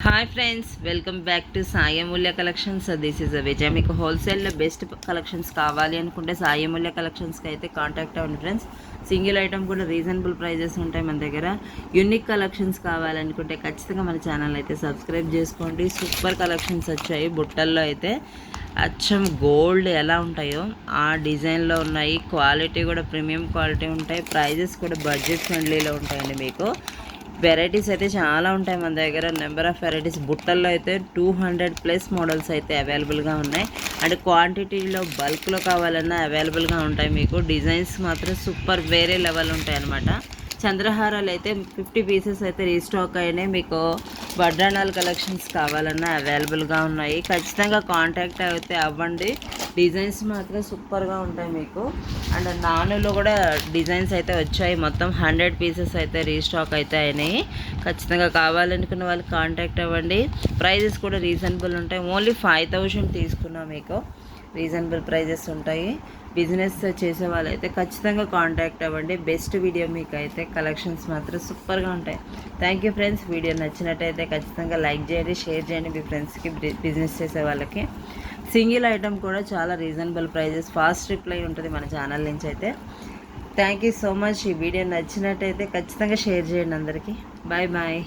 Hi friends, welcome back to Sai Amulya collections. This is Vijay. మీకు హోల్సేల్లో best collections కావాలి అనుకుంటే సాయి అమూల్య కలెక్షన్స్కి అయితే కాంటాక్ట్ అవ్వండి ఫ్రెండ్స్. సింగిల్ ఐటమ్ కూడా రీజనబుల్ ప్రైజెస్ ఉంటాయి మన దగ్గర. యూనిక్ కలెక్షన్స్ కావాలనుకుంటే ఖచ్చితంగా మన ఛానల్ అయితే సబ్స్క్రైబ్ చేసుకోండి. సూపర్ కలెక్షన్స్ వచ్చాయి. బుట్టల్లో అయితే అచ్చం గోల్డ్ ఎలా ఉంటాయో ఆ డిజైన్లో ఉన్నాయి. క్వాలిటీ కూడా ప్రీమియం క్వాలిటీ ఉంటాయి. ప్రైజెస్ కూడా బడ్జెట్ ఫ్రెండ్లీలో ఉంటాయండి. మీకు వెరైటీస్ అయితే చాలా ఉంటాయి మన దగ్గర. నెంబర్ ఆఫ్ వెరైటీస్ బుట్టల్లో అయితే 200+ మోడల్స్ అయితే అవైలబుల్గా ఉన్నాయి. అండ్ క్వాంటిటీలో బల్క్లో కావాలన్నా అవైలబుల్గా ఉంటాయి. మీకు డిజైన్స్ మాత్రం సూపర్ వేరే లెవెల్ ఉంటాయి అన్నమాట. చంద్రహారాలు అయితే 50 పీసెస్ అయితే రీస్టాక్ అయినాయి. మీకు వడ్రాణాల కలెక్షన్స్ కావాలన్నా అవైలబుల్గా ఉన్నాయి. ఖచ్చితంగా కాంటాక్ట్ అయితే అవ్వండి. డిజైన్స్ మాత్రం సూపర్గా ఉంటాయి మీకు. అండ్ నానులో కూడా డిజైన్స్ అయితే వచ్చాయి. మొత్తం 100 పీసెస్ అయితే రీస్టాక్ అయితే అయినాయి. ఖచ్చితంగా కావాలనుకున్న వాళ్ళు కాంటాక్ట్ అవ్వండి. ప్రైజెస్ కూడా రీజనబుల్ ఉంటాయి. ఓన్లీ 5000 తీసుకున్నా మీకు రీజనబుల్ ప్రైజెస్ ఉంటాయి. బిజినెస్ చేసే వాళ్ళైతే ఖచ్చితంగా కాంటాక్ట్ అవ్వండి. బెస్ట్ వీడియో మీకు అయితే కలెక్షన్స్ మాత్రం సూపర్గా ఉంటాయి. Thank you friends. వీడియో నచ్చినట్టయితే ఖచ్చితంగా లైక్ చేయండి, షేర్ చేయండి మీ ఫ్రెండ్స్కి, బిజినెస్ చేసే వాళ్ళకి. సింగిల్ ఐటమ్ కూడా చాలా రీజనబుల్ ప్రైజెస్, ఫాస్ట్ రిప్లై ఉంటుంది మన ఛానల్ నుంచి అయితే. Thank you so much. ఈ వీడియో నచ్చినట్టయితే ఖచ్చితంగా షేర్ చేయండి అందరికీ. Bye bye.